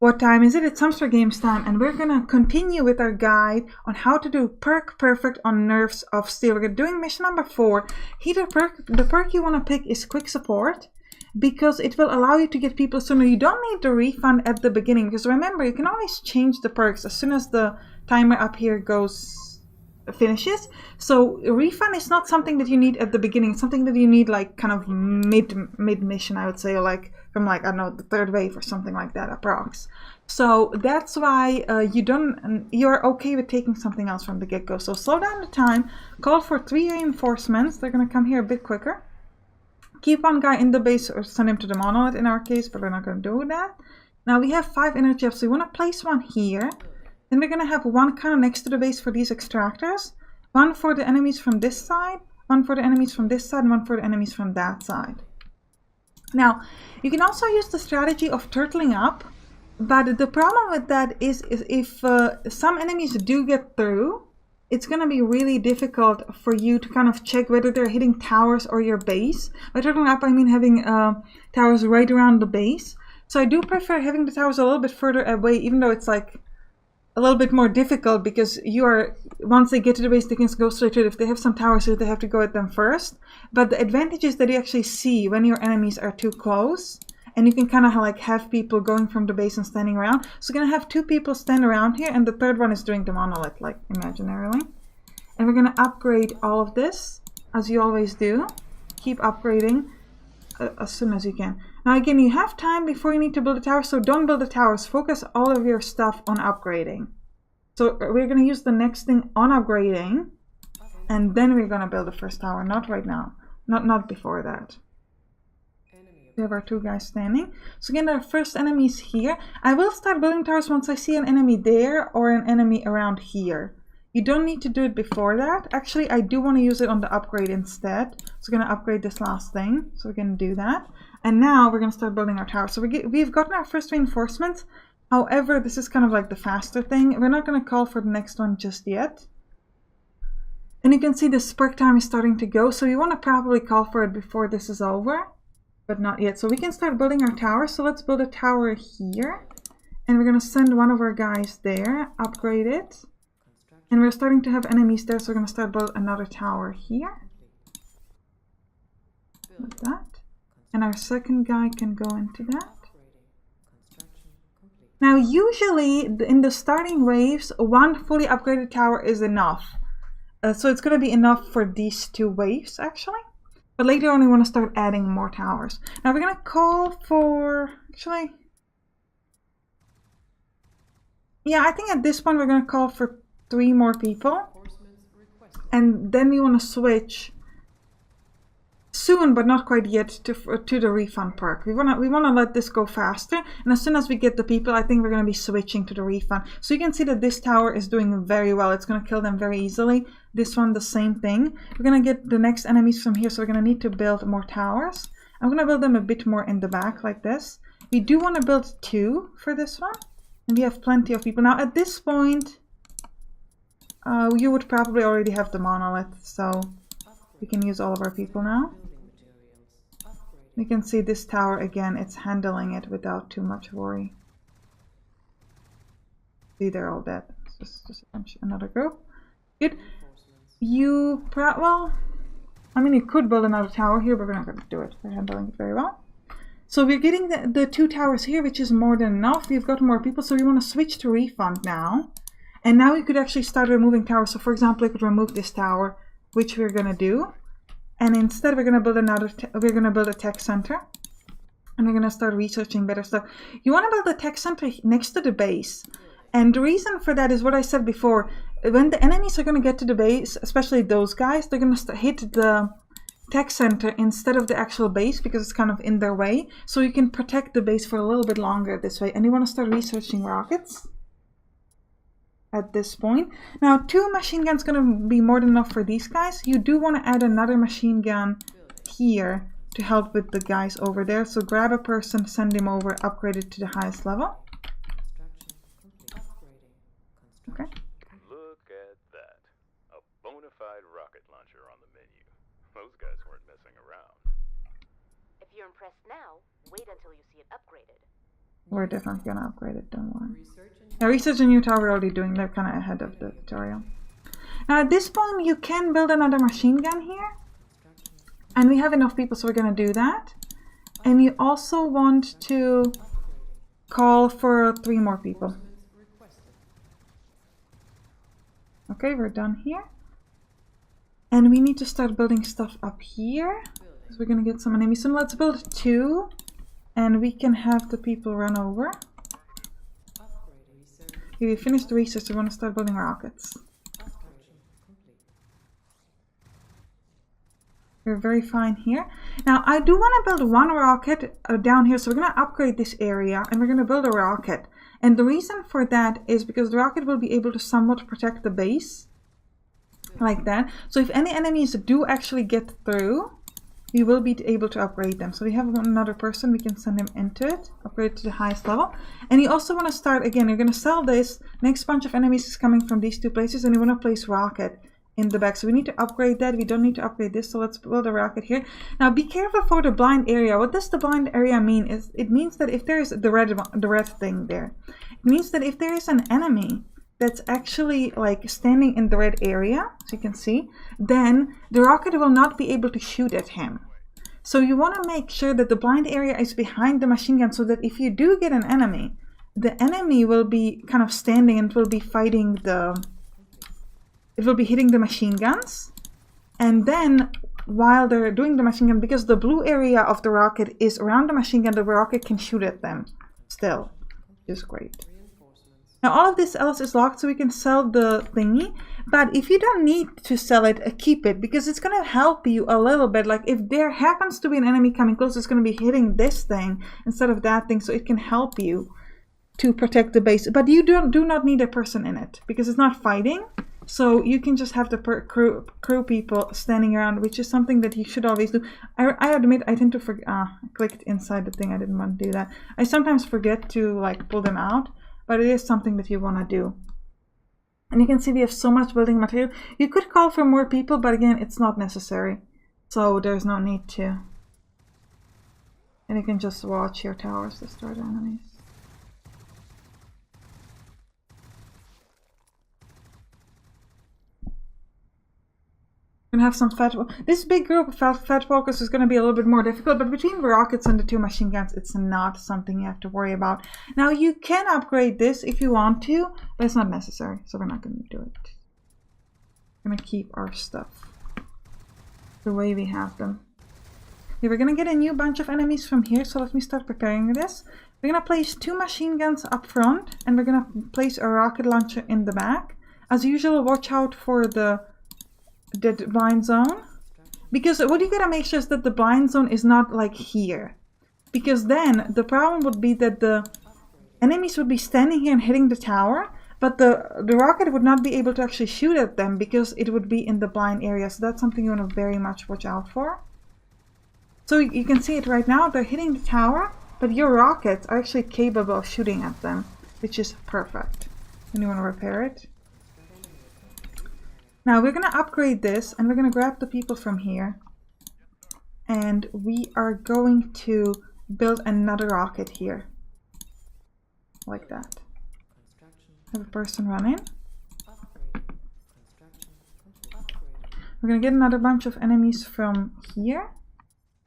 What time is it? It's Sampstra Games time, and we're gonna continue with our guide on how to do perk perfect on Nerves of Steel. We're doing mission number 4. Here the perk you want to pick is Quick Support, because it will allow you to get people sooner. You don't need the refund at the beginning, because remember, you can always change the perks as soon as the timer up here finishes. So a refund is not something that you need at the beginning. It's something that you need like kind of mid mission, I would say, or like from like, I don't know, the 3rd wave or something like that, approx. So that's why you're okay with taking something else from the get-go. So slow down the time, call for 3 reinforcements. They're gonna come here a bit quicker. Keep one guy in the base or send him to the monolith in our case, but we're not gonna do that. Now we have 5 energy up, so we want to place one here. Then we're going to have one kind of next to the base for these extractors. One for the enemies from this side, one for the enemies from this side, and one for the enemies from that side. Now, you can also use the strategy of turtling up, but the problem with that is if some enemies do get through, it's going to be really difficult for you to kind of check whether they're hitting towers or your base. By turtling up, I mean having towers right around the base. So I do prefer having the towers a little bit further away, even though it's like a little bit more difficult, because once they get to the base, they can go straight to it. If they have some towers, so they have to go at them first. But the advantage is that you actually see when your enemies are too close, and you can kind of like have people going from the base and standing around. So we're gonna have 2 people stand around here, and the 3rd one is doing the monolith, like imaginarily. And we're gonna upgrade all of this, as you always do. Keep upgrading as soon as you can. Now again, you have time before you need to build a tower, so don't build the towers. Focus all of your stuff on upgrading. So we're going to use the next thing on upgrading, and then we're going to build the first tower. Not right now. Not before that. We have our 2 guys standing. So again, our first enemy is here. I will start building towers once I see an enemy there or an enemy around here. You don't need to do it before that. Actually, I do want to use it on the upgrade instead. So we're going to upgrade this last thing. So we're going to do that. And now we're going to start building our tower. So we've gotten our first reinforcements. However, this is kind of like the faster thing. We're not going to call for the next one just yet. And you can see the perk time is starting to go. So you want to probably call for it before this is over. But not yet. So we can start building our tower. So let's build a tower here. And we're going to send one of our guys there. Upgrade it. And we're starting to have enemies there. So we're going to start build another tower here. Like that. And our second guy can go into that. Now usually in the starting waves, 1 fully upgraded tower is enough. So it's going to be enough for these 2 waves actually. But later on we want to start adding more towers. Now we're going to call for... Actually... Yeah, I think at this point we're going to call for 3 more people. And then we want to switch... soon, but not quite yet, to the refund perk. We wanna let this go faster, and as soon as we get the people, I think we're gonna be switching to the refund. So you can see that this tower is doing very well. It's gonna kill them very easily. This one, the same thing. We're gonna get the next enemies from here, so we're gonna need to build more towers. I'm gonna build them a bit more in the back, like this. We do want to build 2 for this one, and we have plenty of people. Now at this point, you would probably already have the monolith, so we can use all of our people now. You can see this tower again, it's handling it without too much worry. See, they're all dead. Just another group. Good. Well, I mean, you could build another tower here, but we're not going to do it. We're handling it very well. So we're getting the 2 towers here, which is more than enough. We've got more people, so we want to switch to refund now. And now we could actually start removing towers. So for example, I could remove this tower, which we're going to do. And instead we're going to build a tech center, and we're going to start researching better stuff. You want to build a tech center next to the base, and the reason for that is what I said before. When the enemies are going to get to the base, especially those guys, they're going to hit the tech center instead of the actual base, because it's kind of in their way. So you can protect the base for a little bit longer this way. And you want to start researching rockets at this point. Now 2 machine guns going to be more than enough for these guys. You do want to add another machine gun here to help with the guys over there. So grab a person, send him over, upgrade it to the highest level. Okay. Look at that. A bona fide rocket launcher on the menu. Those guys weren't messing around. If you're impressed now, wait until you see it upgraded. We're definitely gonna upgrade it, don't worry. Now, research a new tower we're already doing. They're kind of ahead of the tutorial. Now at this point you can build another machine gun here. And we have enough people, so we're gonna do that. And you also want to call for 3 more people. Okay, we're done here. And we need to start building stuff up here. Because we're gonna get some enemies soon. Let's build 2. And we can have the people run over. We finished the research, we want to start building rockets. We're very fine here. Now I do want to build 1 rocket down here, so we're going to upgrade this area and we're going to build a rocket. And the reason for that is because the rocket will be able to somewhat protect the base. Like that. So if any enemies do actually get through, we will be able to upgrade them. So we have another person, we can send him into it, upgrade to the highest level. And you also want to start, again, you're going to sell this. Next bunch of enemies is coming from these 2 places, and you want to place rocket in the back. So we need to upgrade that. We don't need to upgrade this, so let's build a rocket here. Now be careful for the blind area. What does the blind area mean? Is it means that if there is the red thing there, it means that if there is an enemy that's actually like standing in the red area, as you can see, then the rocket will not be able to shoot at him. So you want to make sure that the blind area is behind the machine gun, so that if you do get an enemy, the enemy will be kind of standing and will be fighting it will be hitting the machine guns. And then while they're doing the machine gun, because the blue area of the rocket is around the machine gun, the rocket can shoot at them still, which is great. Now all of this else is locked, so we can sell the thingy. But if you don't need to sell it, keep it, because it's going to help you a little bit. Like if there happens to be an enemy coming close, it's going to be hitting this thing instead of that thing, so it can help you to protect the base. But you do not need a person in it, because it's not fighting. So you can just have the crew people standing around, which is something that you should always do. I admit I tend to forget. I clicked inside the thing. I didn't want to do that. I sometimes forget to like pull them out, but it is something that you want to do. And you can see we have so much building material. You could call for more people, but again, it's not necessary. So there's no need to. And you can just watch your towers destroy the enemies. Gonna have some fat. This big group of fat focus is going to be a little bit more difficult, but between the rockets and the 2 machine guns, it's not something you have to worry about. Now you can upgrade this if you want to, but it's not necessary, so we're not going to do it. We're going to keep our stuff the way we have them. Okay, we're going to get a new bunch of enemies from here, so let me start preparing this. We're going to place 2 machine guns up front, and we're going to place a rocket launcher in the back. As usual, watch out for the blind zone, because what you gotta make sure is that the blind zone is not like here, because then the problem would be that the enemies would be standing here and hitting the tower, but the rocket would not be able to actually shoot at them because it would be in the blind area. So that's something you want to very much watch out for. So you can see it right now, they're hitting the tower, but your rockets are actually capable of shooting at them, which is perfect. And you want to repair it. Now we're going to upgrade this, and we're going to grab the people from here, and we are going to build another rocket here, like that. Have a person run in. We're going to get another bunch of enemies from here.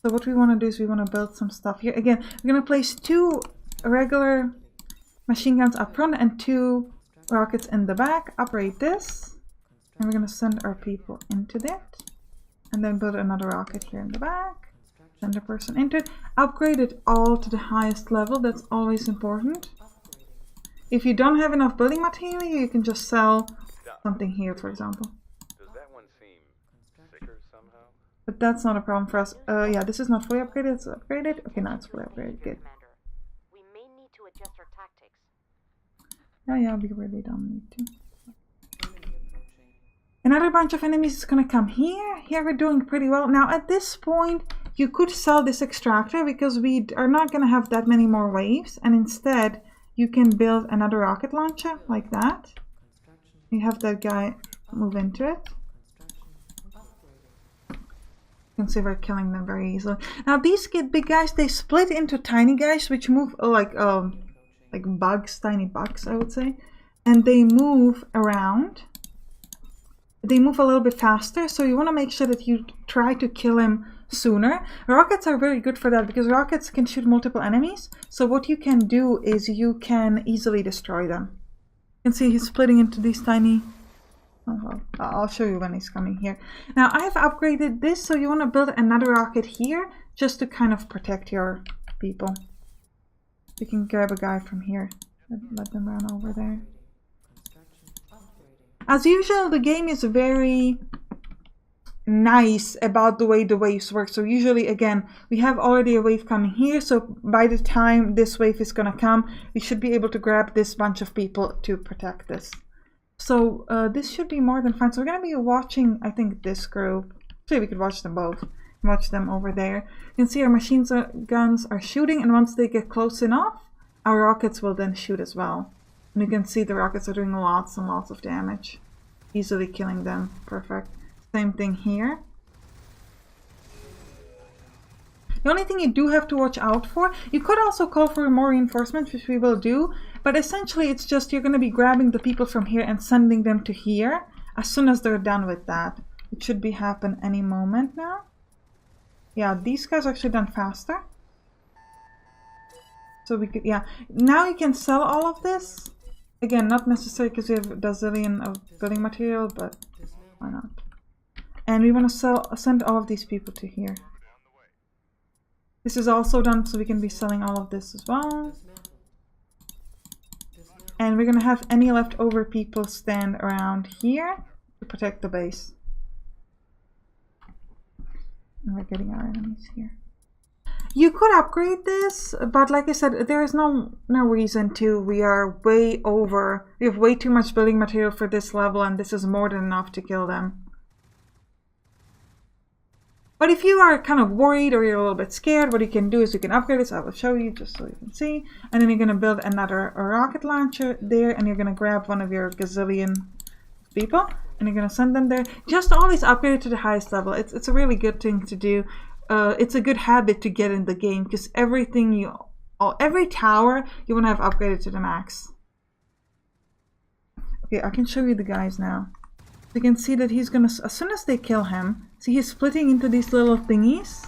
So what we want to do is we want to build some stuff here. Again, we're going to place 2 regular machine guns up front and 2 rockets in the back. Upgrade this. And we're going to send our people into that. And then build another rocket here in the back. Send a person into it. Upgrade it all to the highest level. That's always important. If you don't have enough building material, you can just sell something here, for example. Does that one seem sicker somehow? But that's not a problem for us. Yeah, this is not fully upgraded. It's upgraded. Okay, now it's fully upgraded. Good. We may need to adjust our tactics. Yeah, we really don't need to. Another bunch of enemies is going to come here. Here we're doing pretty well. Now at this point, you could sell this extractor because we are not going to have that many more waves. And instead, you can build another rocket launcher like that. You have that guy move into it. You can see we're killing them very easily. Now these big guys, they split into tiny guys which move like like bugs, tiny bugs, I would say. And they move around. They move a little bit faster, so you want to make sure that you try to kill him sooner. Rockets are very good for that because rockets can shoot multiple enemies. So what you can do is you can easily destroy them. You can see he's splitting into these tiny... Oh, I'll show you when he's coming here. Now I have upgraded this, so you want to build another rocket here just to kind of protect your people. You can grab a guy from here and let them run over there. As usual, the game is very nice about the way the waves work. So usually, again, we have already a wave coming here. So by the time this wave is going to come, we should be able to grab this bunch of people to protect this. So this should be more than fine. So we're going to be watching, I think, this group. So we could watch them both. Watch them over there. You can see our machine guns are shooting. And once they get close enough, our rockets will then shoot as well. And you can see the rockets are doing lots and lots of damage. Easily killing them. Perfect. Same thing here. The only thing you do have to watch out for, you could also call for more reinforcements, which we will do. But essentially it's just you're going to be grabbing the people from here and sending them to here as soon as they're done with that. It should be happen any moment now. Yeah, these guys are actually done faster. So we could, yeah. Now you can sell all of this. Again, not necessary because we have a bazillion of building material, but why not? And we want to send all of these people to here. This is also done, so we can be selling all of this as well. And we're going to have any leftover people stand around here to protect the base. And we're getting our enemies here. You could upgrade this, but like I said, there is no reason to. We are way over. We have way too much building material for this level, and this is more than enough to kill them. But if you are kind of worried or you're a little bit scared, what you can do is you can upgrade this. I will show you just so you can see. And then you're going to build another rocket launcher there, and you're going to grab one of your gazillion people, and you're going to send them there. Just always upgrade it to the highest level. It's a really good thing to do. It's a good habit to get in the game because every tower you want to have upgraded to the max. Okay, I can show you the guys now. You can see that he's gonna, as soon as they kill him, see he's splitting into these little thingies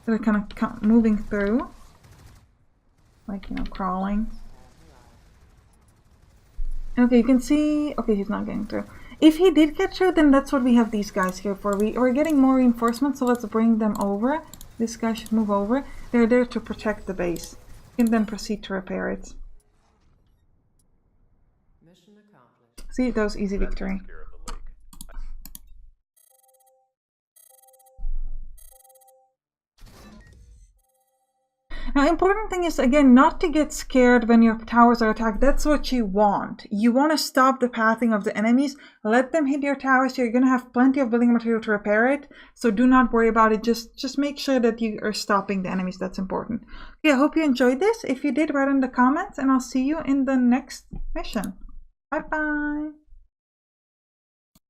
that are kind of moving through, like, you know, crawling. Okay, you can see, okay, he's not getting through. If he did get through, then that's what we have these guys here for. We're getting more reinforcements, so let's bring them over. This guy should move over. They're there to protect the base. You can then proceed to repair it. Mission accomplished. See, that was easy victory. Now, important thing is, again, not to get scared when your towers are attacked. That's what you want. You want to stop the pathing of the enemies. Let them hit your towers. You're going to have plenty of building material to repair it. So do not worry about it. Just make sure that you are stopping the enemies. That's important. Okay, I hope you enjoyed this. If you did, write in the comments, and I'll see you in the next mission. Bye-bye.